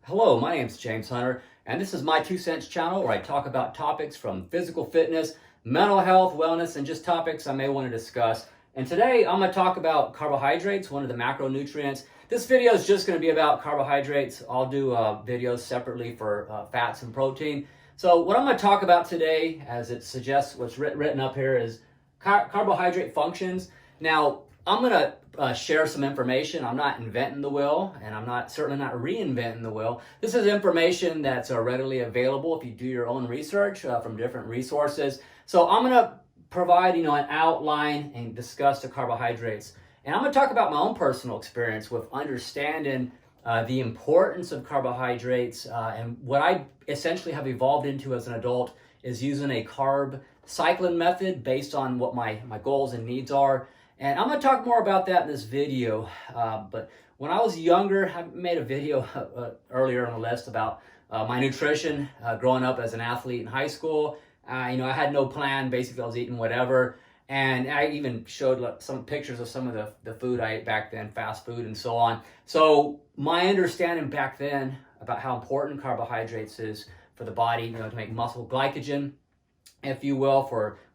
Hello, my name is James Hunter, and this is my 2 cents channel where I talk about topics from physical fitness, mental health, wellness, and just topics I may want to discuss. And today I'm going to talk about carbohydrates, one of the macronutrients. This video is just going to be about carbohydrates. I'll do videos separately for fats and protein. So what I'm going to talk about today, as it suggests what's written up here, is carbohydrate functions. Now, I'm going to share some information. I'm not inventing the wheel, and I'm certainly not reinventing the wheel. This is information that's readily available if you do your own research from different resources. So I'm going to provide, an outline and discuss the carbohydrates. And I'm going to talk about my own personal experience with understanding the importance of carbohydrates, and what I essentially have evolved into as an adult is using a carb cycling method based on what my goals and needs are. And I'm going to talk more about that in this video, but when I was younger, I made a video earlier on the list about my nutrition growing up as an athlete in high school. I had no plan. Basically, I was eating whatever. And I even showed some pictures of some of the food I ate back then, fast food and so on. So my understanding back then about how important carbohydrates is for the body, to make muscle glycogen, if you will,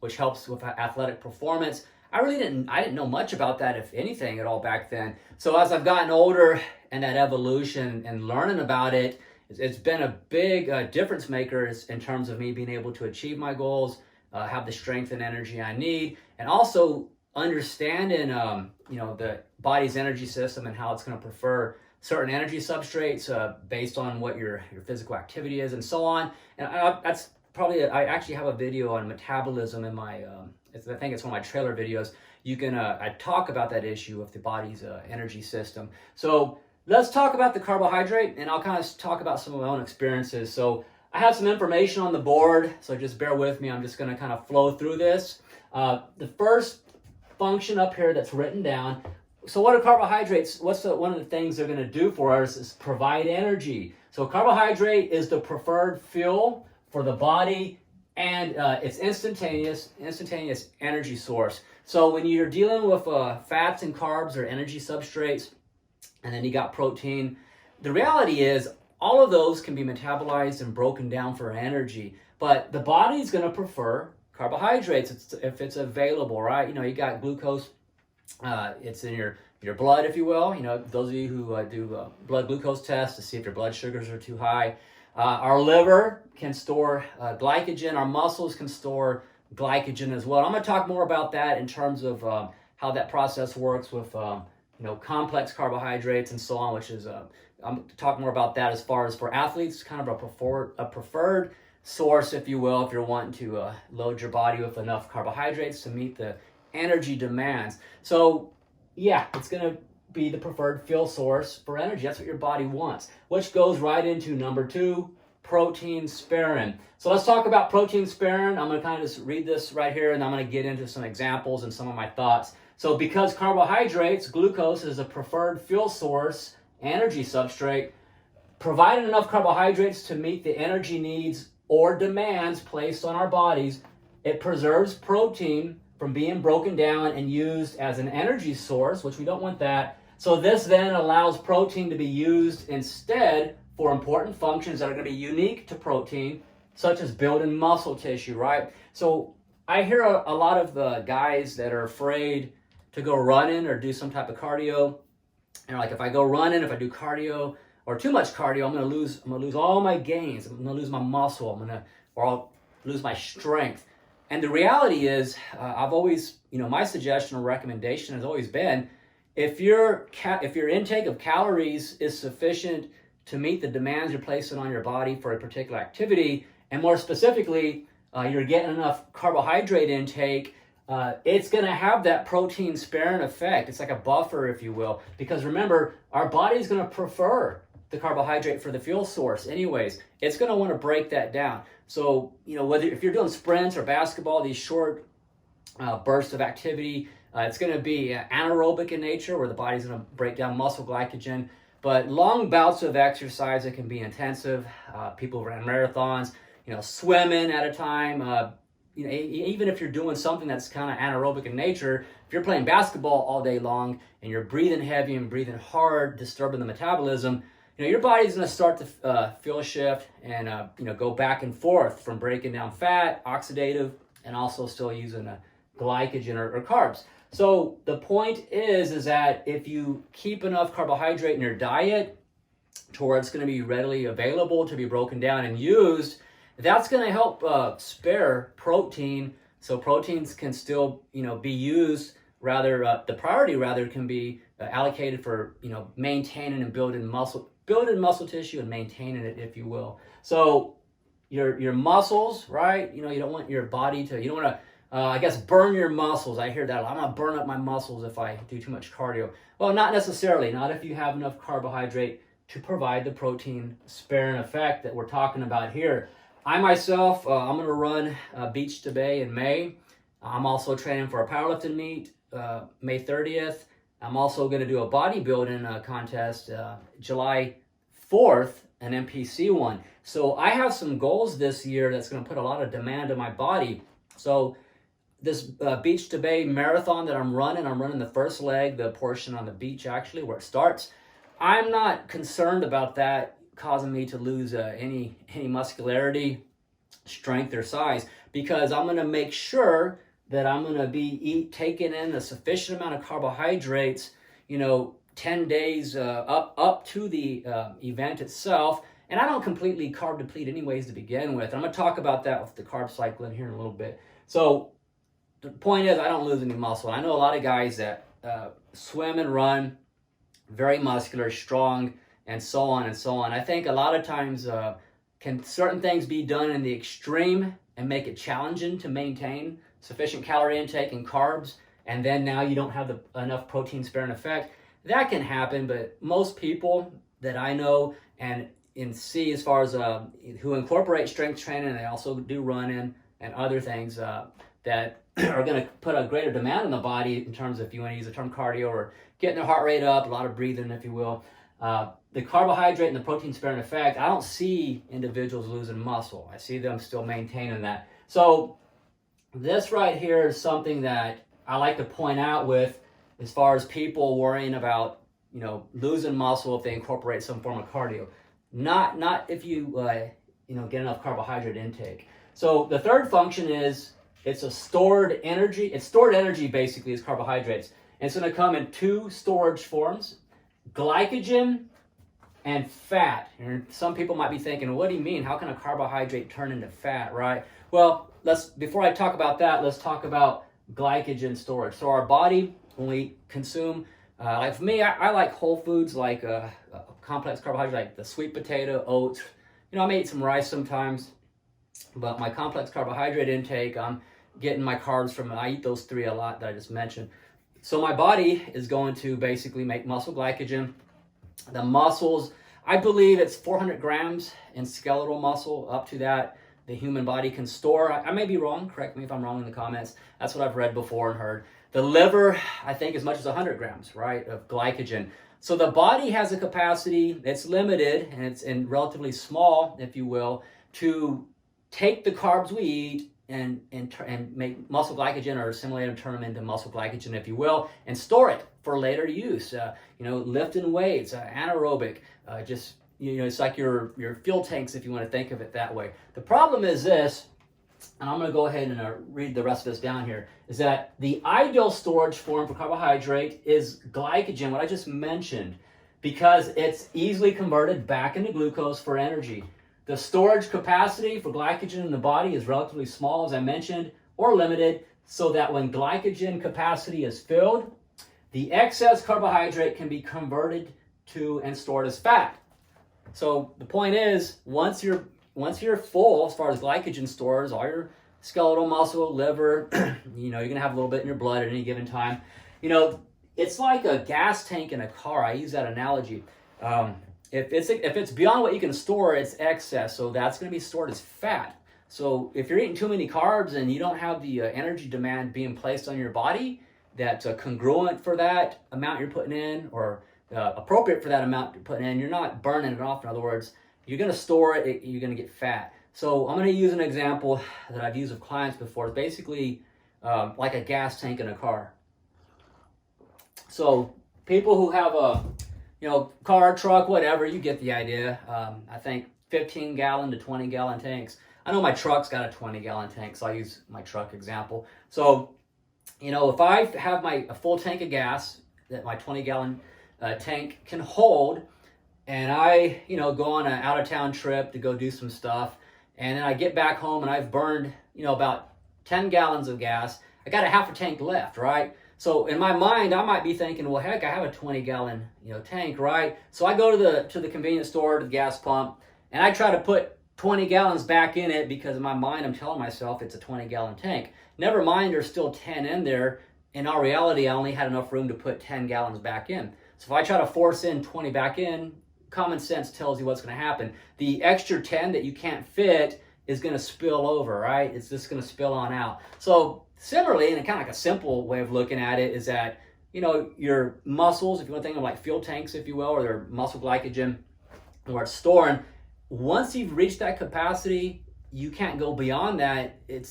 which helps with athletic performance. I didn't know much about that, if anything, at all back then. So as I've gotten older and that evolution and learning about it, it's been a big difference maker in terms of me being able to achieve my goals, have the strength and energy I need, and also understanding, the body's energy system and how it's going to prefer certain energy substrates based on what your physical activity is and so on. And I actually have a video on metabolism in my, I think it's one of my trailer videos. You can, I talk about that issue of the body's energy system. So let's talk about the carbohydrate, and I'll kind of talk about some of my own experiences. So I have some information on the board, so just bear with me. I'm just going to kind of flow through this. The first function up here that's written down. So what are carbohydrates? One of the things they're going to do for us is provide energy. So carbohydrate is the preferred fuel for the body, and it's instantaneous energy source. So when you're dealing with fats and carbs or energy substrates, and then you got protein, the reality is all of those can be metabolized and broken down for energy, but the body's going to prefer carbohydrates if it's available, right? You got glucose, it's in your blood, if you will. Those of you who do blood glucose tests to see if your blood sugars are too high. Our liver can store glycogen. Our muscles can store glycogen as well. I'm going to talk more about that in terms of how that process works with complex carbohydrates and so on, which is I'm going to talk more about that as far as for athletes, kind of a preferred source, if you will, if you're wanting to load your body with enough carbohydrates to meet the energy demands. So yeah, it's going to be the preferred fuel source for energy. That's what your body wants, which goes right into number 2, protein sparing. So let's talk about protein sparing. I'm going to kind of just read this right here, and I'm going to get into some examples and some of my thoughts. So because carbohydrates, glucose, is a preferred fuel source, energy substrate, providing enough carbohydrates to meet the energy needs or demands placed on our bodies, it preserves protein from being broken down and used as an energy source, which we don't want that. So this then allows protein to be used instead for important functions that are going to be unique to protein, such as building muscle tissue, right? So I hear a lot of the guys that are afraid to go running or do some type of cardio. And like, if I go running, if I do cardio or too much cardio, I'm going to lose all my gains. I'm going to lose my muscle. I'll lose my strength. And the reality is, I've always, my suggestion or recommendation has always been, if your intake of calories is sufficient to meet the demands you're placing on your body for a particular activity, and more specifically, you're getting enough carbohydrate intake, it's going to have that protein sparing effect. It's like a buffer, if you will, because remember, our body's going to prefer the carbohydrate for the fuel source anyways. It's going to want to break that down. So, if you're doing sprints or basketball, these short bursts of activity, it's going to be anaerobic in nature, where the body's going to break down muscle glycogen. But long bouts of exercise, it can be intensive. People ran marathons, swimming at a time. Even if you're doing something that's kind of anaerobic in nature, if you're playing basketball all day long and you're breathing heavy and breathing hard, disturbing the metabolism, your body's going to start to feel a shift and go back and forth from breaking down fat, oxidative, and also still using a glycogen or carbs. So the point is that if you keep enough carbohydrate in your diet to where it's going to be readily available to be broken down and used, that's going to help spare protein, so proteins can still be used. Rather, the priority rather can be allocated for maintaining and building muscle tissue and maintaining it, if you will. So your muscles, right? You don't want your body to, you don't want to burn your muscles. I hear that. I'm going to burn up my muscles if I do too much cardio. Well, not necessarily. Not if you have enough carbohydrate to provide the protein sparing effect that we're talking about here. I myself, I'm going to run Beach to Bay in May. I'm also training for a powerlifting meet May 30th. I'm also going to do a bodybuilding contest July 4th, an NPC one. So I have some goals this year that's going to put a lot of demand on my body. So this Beach to Bay marathon that I'm running the first leg, the portion on the beach actually where it starts. I'm not concerned about that causing me to lose any muscularity, strength, or size, because I'm going to make sure that I'm going to be taking in a sufficient amount of carbohydrates, 10 days up to the event itself. And I don't completely carb deplete anyways to begin with. I'm going to talk about that with the carb cycle in here in a little bit. So the point is, I don't lose any muscle. I know a lot of guys that swim and run, very muscular, strong, and so on and so on. I think a lot of times can certain things be done in the extreme and make it challenging to maintain sufficient calorie intake and carbs, and then now you don't have enough protein sparing effect. That can happen, but most people that I know and see as far as who incorporate strength training, they also do running and other things that are going to put a greater demand on the body in terms of, if you want to use the term cardio, or getting their heart rate up, a lot of breathing, if you will. The carbohydrate and the protein sparing effect, I don't see individuals losing muscle. I see them still maintaining that. So this right here is something that I like to point out with, as far as people worrying about, losing muscle if they incorporate some form of cardio. Not if you, get enough carbohydrate intake. So the third function is, it's a stored energy. It's stored energy basically is carbohydrates. And it's going to come in two storage forms, glycogen and fat. And some people might be thinking, what do you mean? How can a carbohydrate turn into fat, right? Well, before I talk about that, let's talk about glycogen storage. So our body, when we consume, like for me, I like whole foods, like complex carbohydrates, like the sweet potato, oats. I may eat some rice sometimes, but my complex carbohydrate intake, I'm getting my carbs from, I eat those three a lot that I just mentioned. So my body is going to basically make muscle glycogen. The muscles, I believe it's 400 grams in skeletal muscle, up to that the human body can store. I may be wrong, correct me if I'm wrong in the comments. That's what I've read before and heard. The liver, I think as much as 100 grams, right, of glycogen. So the body has a capacity, it's limited, and it's relatively small, if you will, to take the carbs we eat and make muscle glycogen, or assimilate and turn them into muscle glycogen, if you will, and store it for later use. Lifting weights, anaerobic, it's like your fuel tanks, if you want to think of it that way. The problem is this, and I'm going to go ahead and read the rest of this down here, is that the ideal storage form for carbohydrate is glycogen, what I just mentioned, because it's easily converted back into glucose for energy. The storage capacity for glycogen in the body is relatively small, as I mentioned, or limited, so that when glycogen capacity is filled, the excess carbohydrate can be converted to and stored as fat. So the point is, once you're full as far as glycogen stores, all your skeletal muscle, liver, you're going to have a little bit in your blood at any given time. It's like a gas tank in a car. I use that analogy. If it's beyond what you can store, it's excess. So that's going to be stored as fat. So if you're eating too many carbs and you don't have the energy demand being placed on your body that's congruent for that amount you're putting in, or appropriate for that amount you're putting in, you're not burning it off. In other words, you're going to store it, you're going to get fat. So I'm going to use an example that I've used with clients before. It's basically like a gas tank in a car. So people who have car, truck, whatever, you get the idea. I think 15-gallon to 20-gallon tanks. I know my truck's got a 20-gallon tank, so I'll use my truck example. So, if I have a full tank of gas that my 20-gallon tank can hold, and I, go on an out-of-town trip to go do some stuff, and then I get back home and I've burned, about 10 gallons of gas, I got a half a tank left, right? So in my mind, I might be thinking, well, heck, I have a 20-gallon, tank, right? So I go to the convenience store, to the gas pump, and I try to put 20 gallons back in it because in my mind, I'm telling myself it's a 20-gallon tank. Never mind, there's still 10 in there. In all reality, I only had enough room to put 10 gallons back in. So if I try to force in 20 back in, common sense tells you what's going to happen. The extra 10 that you can't fit is going to spill over, right? It's just going to spill on out. So similarly, and kind of like a simple way of looking at it is that, your muscles, if you want to think of like fuel tanks, if you will, or their muscle glycogen, where it's storing, once you've reached that capacity, you can't go beyond that. It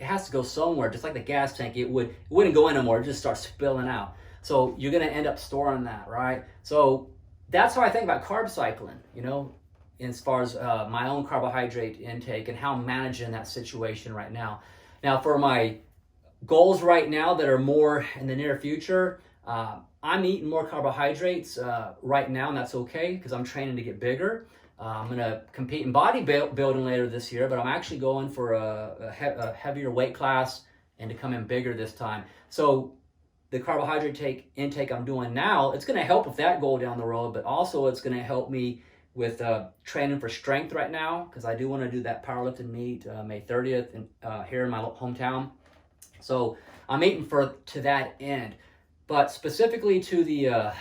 has to go somewhere, just like the gas tank. It wouldn't go in anymore. It just starts spilling out. So you're going to end up storing that, right? So that's how I think about carb cycling, as far as my own carbohydrate intake and how I'm managing that situation right now. Now, for my goals right now that are more in the near future, I'm eating more carbohydrates right now, and that's okay because I'm training to get bigger. I'm going to compete in bodybuilding later this year, but I'm actually going for a heavier weight class and to come in bigger this time. So the carbohydrate intake I'm doing now, it's going to help with that goal down the road, but also it's going to help me with training for strength right now because I do want to do that powerlifting meet May 30th here in my hometown. So I'm eating to that end. But specifically to the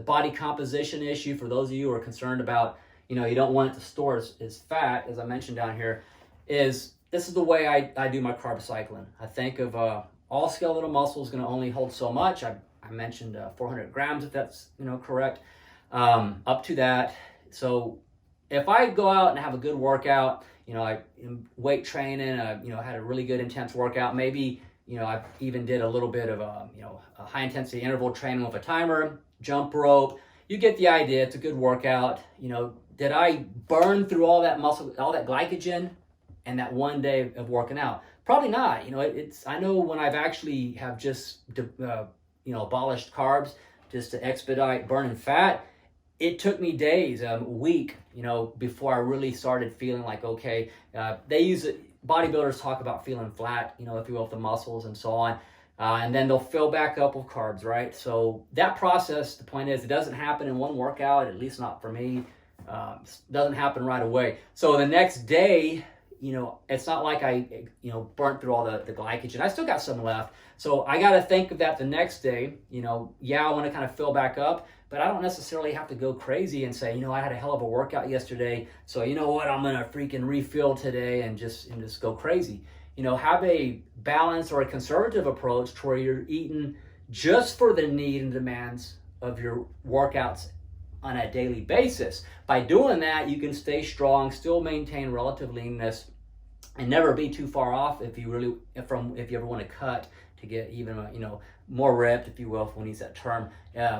body composition issue, for those of you who are concerned about, you don't want it to store as fat, as I mentioned down here, this is the way I do my carb cycling. I think of all skeletal muscle is going to only hold so much. I mentioned 400 grams, if that's correct, up to that. So if I go out and have a good workout, I weight training, had a really good intense workout, maybe I even did a little bit of a high intensity interval training with a timer, jump rope. You get the idea. It's a good workout. Did I burn through all that muscle, all that glycogen, in that one day of working out? Probably not. I know when I've actually have just abolished carbs just to expedite burning fat, it took me days, a week, before I really started feeling like, okay, bodybuilders talk about feeling flat, if you will, with the muscles and so on. And then they'll fill back up with carbs, right? So that process, the point is, it doesn't happen in one workout, at least not for me. Doesn't happen right away. So the next day, it's not like I, burnt through all the glycogen. I still got some left. So I got to think of that the next day. I want to kind of fill back up, but I don't necessarily have to go crazy and say, I had a hell of a workout yesterday. So you know what, I'm going to freaking refill today and just go crazy. Have a balanced or a conservative approach to where you're eating just for the need and demands of your workouts on a daily basis. By doing that, you can stay strong, still maintain relative leanness, and never be too far off if you ever want to cut to get even more ripped, if you will, if one needs that term.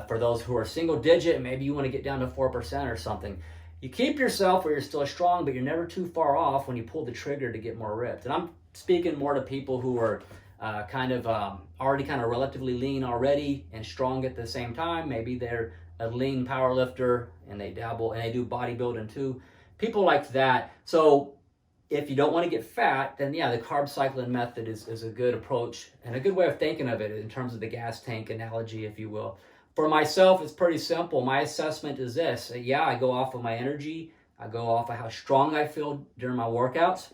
For those who are single digit, maybe you want to get down to 4% or something. You keep yourself where you're still strong, but you're never too far off when you pull the trigger to get more ripped. And I'm speaking more to people who are already kind of relatively lean already and strong at the same time. Maybe they're a lean power lifter and they dabble and they do bodybuilding too. People like that. So if you don't want to get fat, then yeah, the carb cycling method is a good approach and a good way of thinking of it in terms of the gas tank analogy, if you will. For myself, it's pretty simple. My assessment is this. I go off of my energy. I go off of how strong I feel during my workouts.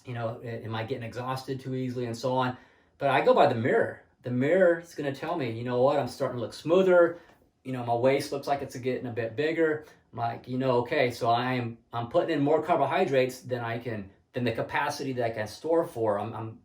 Am I getting exhausted too easily and so on? But I go by the mirror. The mirror is going to tell me, I'm starting to look smoother. My waist looks like it's getting a bit bigger. I'm like, okay, so I'm putting in more carbohydrates than the capacity that I can store for. I'm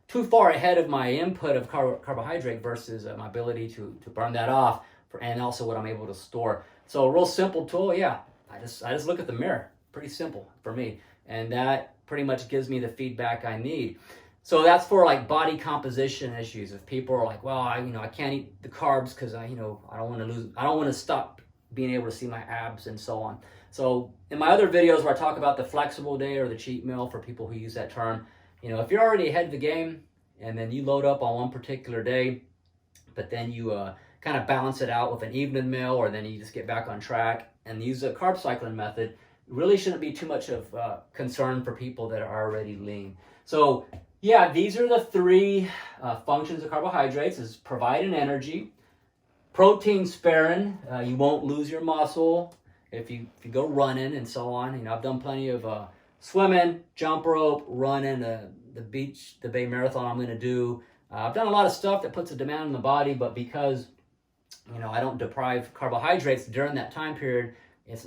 too far ahead of my input of carbohydrate versus my ability to burn that off, and also what I'm able to store. So a real simple tool, I just look at the mirror. Pretty simple for me, and that pretty much gives me the feedback I need. So that's for like body composition issues. If people are like, well, I can't eat the carbs because I don't want to stop being able to see my abs and so on. So in my other videos where I talk about the flexible day or the cheat meal for people who use that term, if you're already ahead of the game and then you load up on one particular day, but then you kind of balance it out with an evening meal, or then you just get back on track and use the carb cycling method, it really shouldn't be too much of concern for people that are already lean. So yeah, these are the three functions of carbohydrates: is providing energy, protein sparing, you won't lose your muscle if you go running and so on. I've done plenty of swimming, jump rope, running, the Bay Marathon I'm going to do. I've done a lot of stuff that puts a demand on the body, but because I don't deprive carbohydrates during that time period,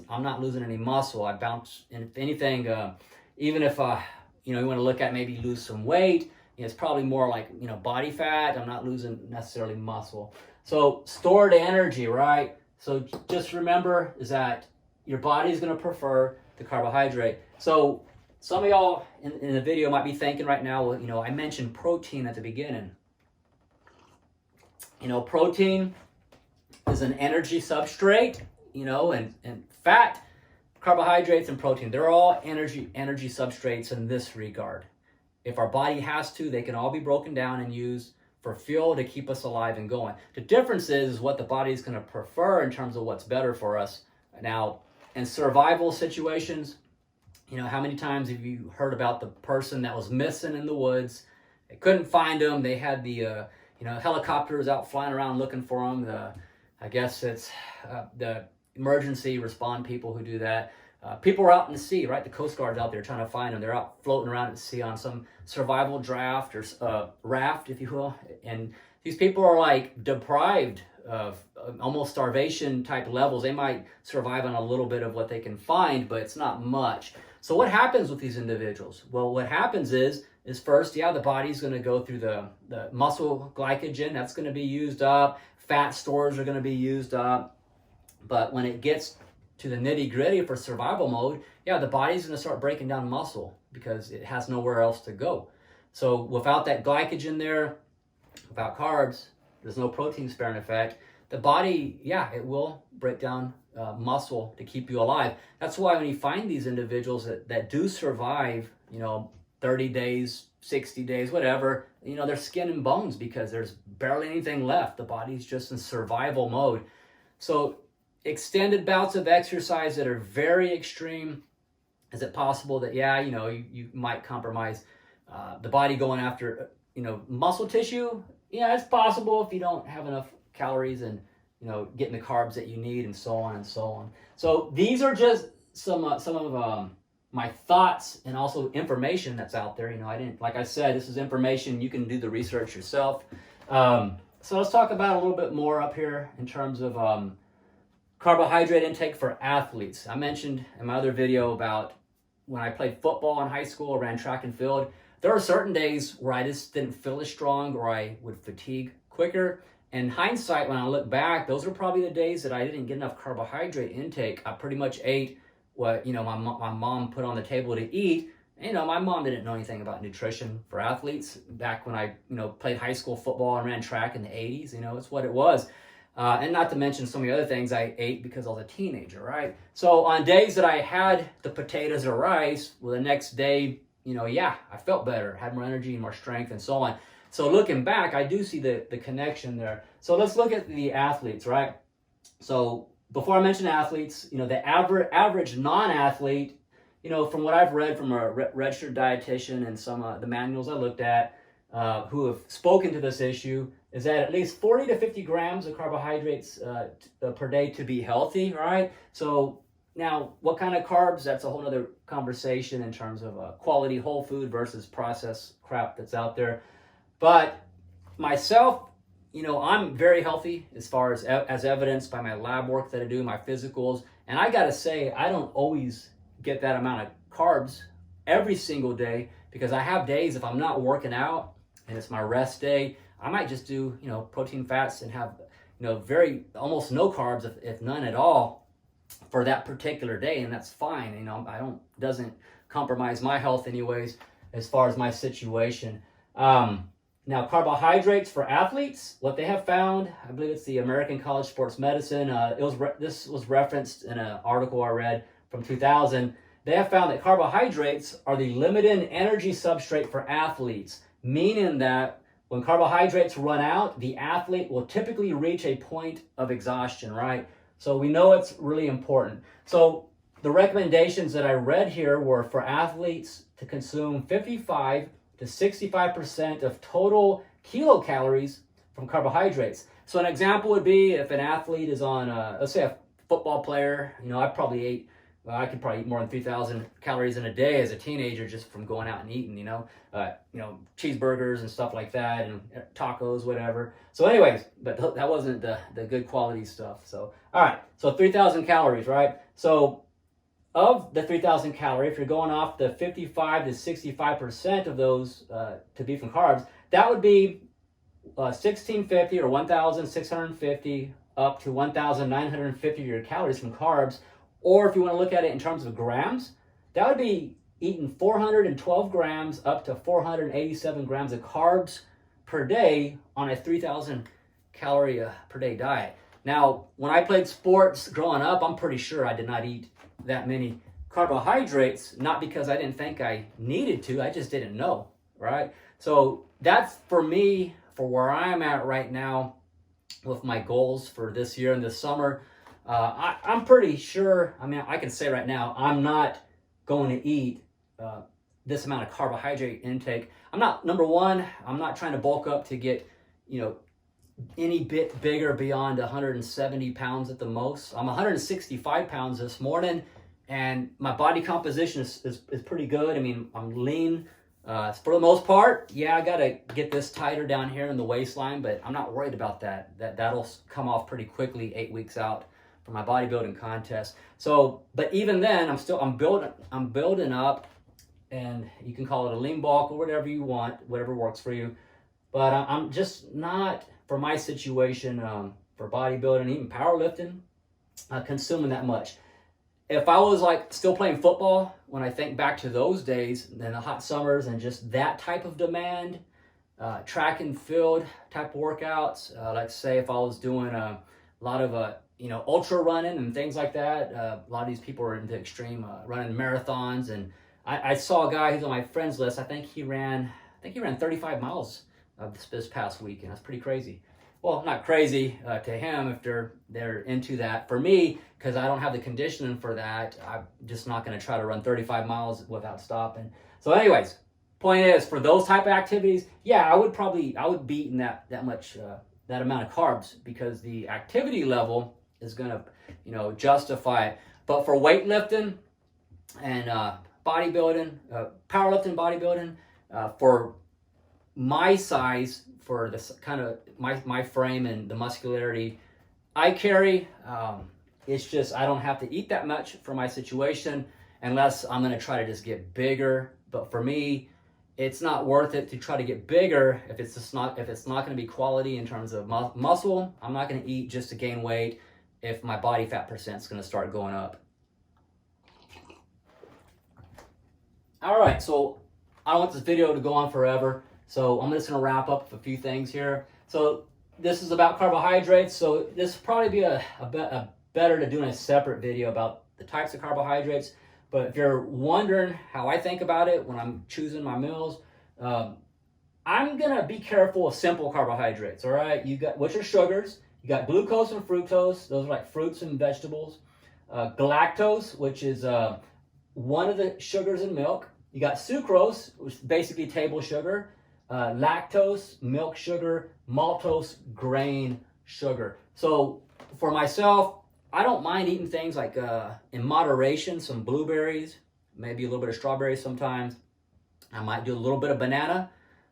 I'm not losing any muscle. I bounce, and if anything, even if you want to look at maybe lose some weight, it's probably more like body fat. I'm not losing necessarily muscle. So stored energy, right? So just remember is that your body is going to prefer the carbohydrate. So some of y'all in the video might be thinking right now, well, I mentioned protein at the beginning. Protein is an energy substrate, and fat, carbohydrates, and protein, they're all energy substrates in this regard. If our body has to, they can all be broken down and used for fuel to keep us alive and going. The difference is what the body is going to prefer in terms of what's better for us. Now, in survival situations, how many times have you heard about the person that was missing in the woods? They couldn't find them. They had the helicopters out flying around looking for them. I guess it's the emergency respond people who do that. People are out in the sea, right? The Coast Guard's out there trying to find them. They're out floating around at sea on some survival draft or raft, if you will. And these people are like deprived of almost starvation type levels. They might survive on a little bit of what they can find, but it's not much. So what happens with these individuals? Well, what happens is first, the body's going to go through the muscle glycogen. That's going to be used up. Fat stores are going to be used up. But when it gets to the nitty gritty for survival mode, the body's going to start breaking down muscle because it has nowhere else to go. So without that glycogen there, without carbs, there's no protein sparing effect. The body, it will break down muscle to keep you alive. That's why when you find these individuals that do survive, 30 days, 60 days, whatever, they're skin and bones because there's barely anything left. The body's just in survival mode. So extended bouts of exercise that are very extreme, is it possible that, you might compromise the body going after, muscle tissue? Yeah, it's possible if you don't have enough calories and, getting the carbs that you need and so on and so on. So these are just some of my thoughts and also information that's out there. Like I said, this is information. You can do the research yourself. So let's talk about a little bit more up here in terms of carbohydrate intake for athletes. I mentioned in my other video about when I played football in high school, ran track and field. There are certain days where I just didn't feel as strong or I would fatigue quicker. In hindsight, when I look back, those are probably the days that I didn't get enough carbohydrate intake. I pretty much ate what my mom put on the table to eat. My mom didn't know anything about nutrition for athletes back when I played high school football and ran track in the 80s. It's what it was. And not to mention some of the other things I ate because I was a teenager, right? So on days that I had the potatoes or rice, well, the next day, I felt better, had more energy and more strength and so on. So looking back, I do see the connection there. So let's look at the athletes, right? So before I mention athletes, the average non-athlete, from what I've read from a registered dietitian and some of the manuals I looked at who have spoken to this issue, is that at least 40 to 50 grams of carbohydrates per day to be healthy, right? So now, what kind of carbs? That's a whole other conversation in terms of quality whole food versus processed crap that's out there. But myself, I'm very healthy as far as evidenced by my lab work that I do, my physicals. And I got to say, I don't always get that amount of carbs every single day because I have days if I'm not working out and it's my rest day, I might just do, protein fats and have, very almost no carbs, if none at all for that particular day. And that's fine. Doesn't compromise my health anyways, as far as my situation. Now, carbohydrates for athletes, what they have found, I believe it's the American College of Sports Medicine. This was referenced in an article I read from 2000. They have found that carbohydrates are the limited energy substrate for athletes, meaning that when carbohydrates run out, the athlete will typically reach a point of exhaustion, right? So we know it's really important. So the recommendations that I read here were for athletes to consume 55 to 65% of total kilocalories from carbohydrates. So an example would be if an athlete is on, let's say a football player, I could probably eat more than 3,000 calories in a day as a teenager just from going out and eating, cheeseburgers and stuff like that, and tacos, whatever. So anyways, but that wasn't the good quality stuff. So, all right, so 3,000 calories, right? So of the 3,000 calories, if you're going off the 55 to 65% of those to be from carbs, that would be 1,650 or 1,650 up to 1,950 of your calories from carbs. Or if you want to look at it in terms of grams, that would be eating 412 grams up to 487 grams of carbs per day on a 3,000 calorie per day diet. Now, when I played sports growing up, I'm pretty sure I did not eat that many carbohydrates, not because I didn't think I needed to, I just didn't know, right? So that's for me, for where I'm at right now with my goals for this year and this summer. I'm pretty sure, I can say right now, I'm not going to eat this amount of carbohydrate intake. Number one, I'm not trying to bulk up to get, any bit bigger beyond 170 pounds at the most. I'm 165 pounds this morning, and my body composition is pretty good. I'm lean for the most part. Yeah, I got to get this tighter down here in the waistline, but I'm not worried about that. That'll come off pretty quickly 8 weeks out for my bodybuilding contest. So, but even then, I'm building up, and you can call it a lean bulk or whatever you want, whatever works for you. But I'm just not, for my situation, for bodybuilding, even powerlifting, consuming that much. If I was still playing football, when I think back to those days, and the hot summers and just that type of demand, track and field type of workouts, like say if I was doing a lot of ultra running and things like that. A lot of these people are into extreme running marathons, and I saw a guy who's on my friends list. I think he ran 35 miles this past week, and that's pretty crazy. Well, not crazy to him if they're into that. For me, because I don't have the conditioning for that, I'm just not going to try to run 35 miles without stopping. So anyways, point is, for those type of activities, yeah, I would be eating that much, that amount of carbs, because the activity level is going to, justify it. But for weightlifting and bodybuilding, powerlifting, bodybuilding, for my size, for this kind of my frame and the muscularity I carry, it's just I don't have to eat that much for my situation unless I'm going to try to just get bigger. But for me, it's not worth it to try to get bigger if it's not going to be quality in terms of muscle. I'm not going to eat just to gain weight if my body fat percent is going to start going up. All right, so I don't want this video to go on forever, so I'm just going to wrap up with a few things here. So this is about carbohydrates, so this will probably be a better to do in a separate video about the types of carbohydrates. But if you're wondering how I think about it when I'm choosing my meals, I'm going to be careful of simple carbohydrates, all right? Which are sugars. You got glucose and fructose. Those are like fruits and vegetables. Galactose, which is one of the sugars in milk. You got sucrose, which is basically table sugar. Lactose, milk sugar. Maltose, grain sugar. So for myself, I don't mind eating things like, in moderation, some blueberries, maybe a little bit of strawberries sometimes. I might do a little bit of banana.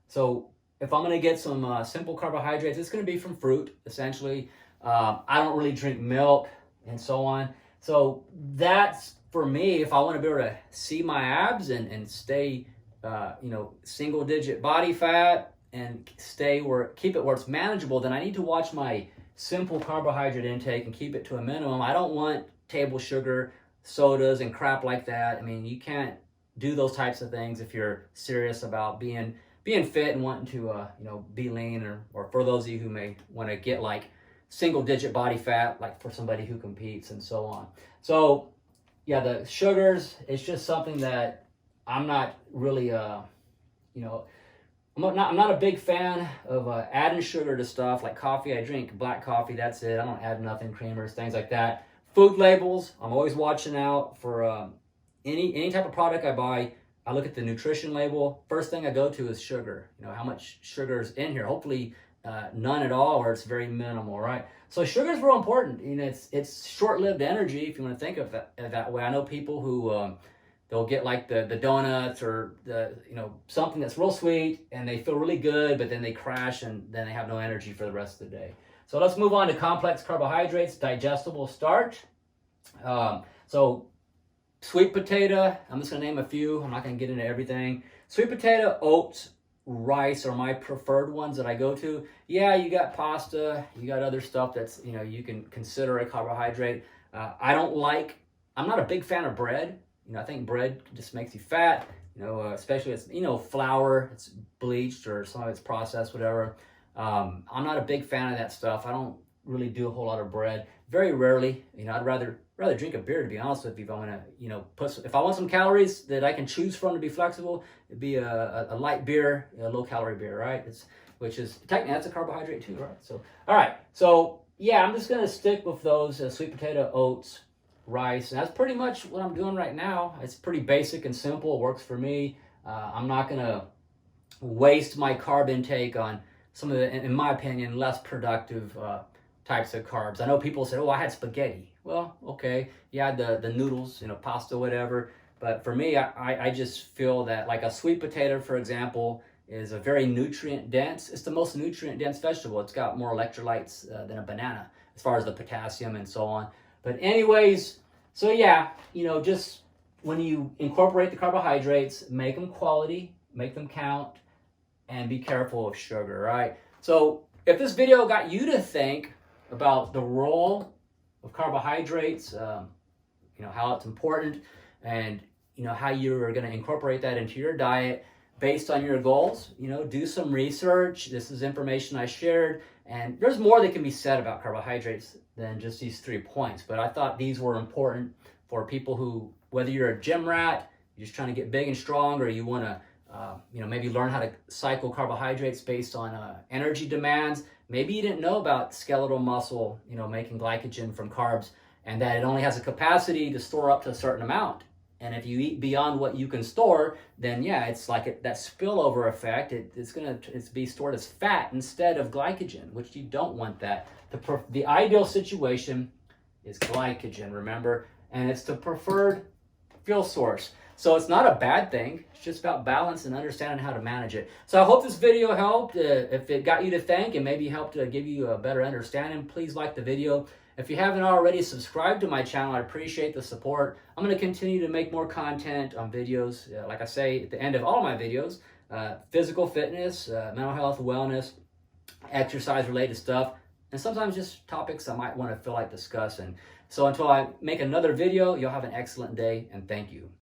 So if I'm going to get some simple carbohydrates, it's going to be from fruit, essentially. I don't really drink milk and so on. So that's, for me, if I want to be able to see my abs and stay, single-digit body fat and keep it where it's manageable, then I need to watch my simple carbohydrate intake and keep it to a minimum. I don't want table sugar, sodas, and crap like that. You can't do those types of things if you're serious about being being fit and wanting to be lean, or for those of you who may want to get like single digit body fat, like for somebody who competes and so on. So yeah, the sugars, it's just something that I'm not really I'm not a big fan of adding sugar to stuff like coffee. I drink black coffee, that's it. I don't add nothing, creamers, things like that. Food labels, I'm always watching out for any type of product I buy. I look at the nutrition label. First thing I go to is sugar. How much sugar is in here. Hopefully none at all, or it's very minimal, right? So sugar is real important. It's short-lived energy, if you want to think of that way. I know people who they'll get like the donuts or the something that's real sweet, and they feel really good, but then they crash and then they have no energy for the rest of the day. So let's move on to complex carbohydrates, digestible starch. So sweet potato, I'm just gonna name a few. I'm not gonna get into everything. Sweet potato, oats, rice are my preferred ones that I go to. Yeah, you got pasta, you got other stuff that's you can consider a carbohydrate. I'm not a big fan of bread. I think bread just makes you fat, especially it's, flour, it's bleached or some of it's processed, whatever. I'm not a big fan of that stuff. I don't really do a whole lot of bread. Very rarely, I'd rather drink a beer, to be honest with you. If I want to, if I want some calories that I can choose from to be flexible, it'd be a light beer, a low calorie beer, right? Which is technically, that's a carbohydrate too, right? So, all right. So yeah, I'm just going to stick with those sweet potato, oats, rice, and that's pretty much what I'm doing right now. It's pretty basic and simple. It works for me. I'm not going to waste my carb intake on some of the, in my opinion, less productive types of carbs. I know people say, oh, I had spaghetti. Well, okay, you had the noodles, pasta, whatever. But for me, I just feel that like a sweet potato, for example, is a very nutrient dense. It's the most nutrient dense vegetable. It's got more electrolytes than a banana as far as the potassium and so on. But anyways, so yeah, just when you incorporate the carbohydrates, make them quality, make them count, and be careful of sugar, right? So if this video got you to think about the role of carbohydrates, how it's important, and how you're going to incorporate that into your diet based on your goals, do some research. This is information I shared, and there's more that can be said about carbohydrates than just these 3 points, but I thought these were important for people who, whether you're a gym rat, you're just trying to get big and strong, or you want to maybe learn how to cycle carbohydrates based on energy demands. Maybe you didn't know about skeletal muscle, making glycogen from carbs, and that it only has a capacity to store up to a certain amount. And if you eat beyond what you can store, then yeah, it's like that spillover effect. It's be stored as fat instead of glycogen, which you don't want that. The ideal situation is glycogen, remember, and it's the preferred fuel source. So it's not a bad thing. It's just about balance and understanding how to manage it. So I hope this video helped. If it got you to think and maybe helped to give you a better understanding, please like the video. If you haven't already subscribed to my channel, I appreciate the support. I'm going to continue to make more content on videos. Like I say at the end of all my videos, physical fitness, mental health, wellness, exercise-related stuff, and sometimes just topics I might want to feel like discussing. So until I make another video, you'll have an excellent day, and thank you.